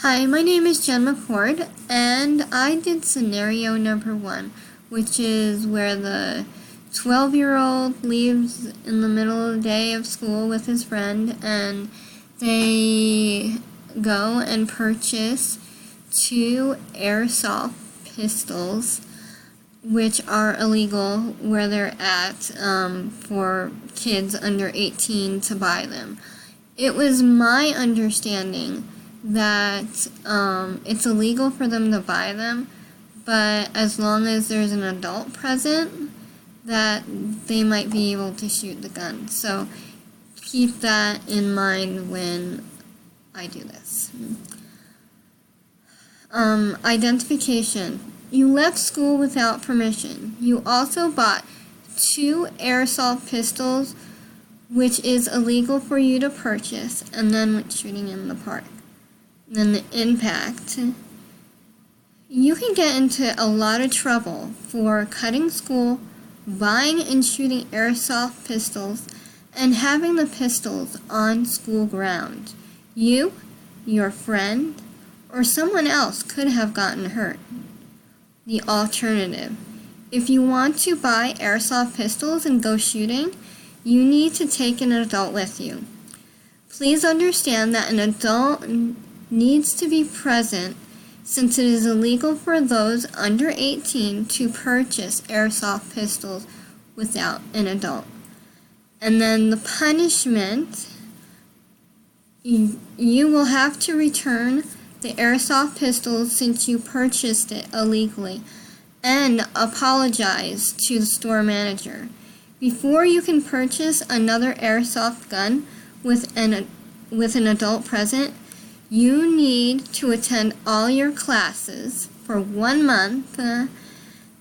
Hi, my name is Jen McCord, and I did scenario number 1, which is where the 12-year-old leaves in the middle of the day of school with his friend, and they go and purchase 2 airsoft pistols, which are illegal where they're at for kids under 18 to buy them. It was my understanding that it's illegal for them to buy them, but as long as there's an adult present, that they might be able to shoot the gun. So keep that in mind when I do this. Identification. You left school without permission. You also bought 2 airsoft pistols, which is illegal for you to purchase, and then went shooting in the park. Then the impact. You can get into a lot of trouble for cutting school, buying and shooting airsoft pistols, and having the pistols on school ground. You, your friend, or someone else could have gotten hurt. The alternative. If you want to buy airsoft pistols and go shooting, you need to take an adult with you. Please understand that an adult needs to be present since it is illegal for those under 18 to purchase airsoft pistols without an adult. And then the punishment, you will have to return the airsoft pistols since you purchased it illegally and apologize to the store manager. Before you can purchase another airsoft gun with an adult present, you need to attend all your classes for 1 month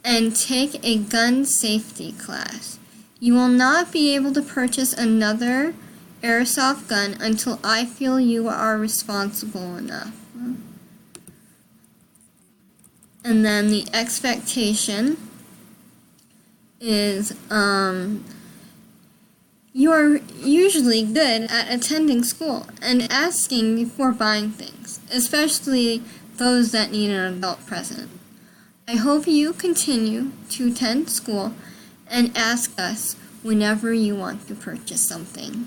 and take a gun safety class. You will not be able to purchase another airsoft gun until I feel you are responsible enough. And then the expectation is you are usually good at attending school and asking before buying things, especially those that need an adult present. I hope you continue to attend school and ask us whenever you want to purchase something.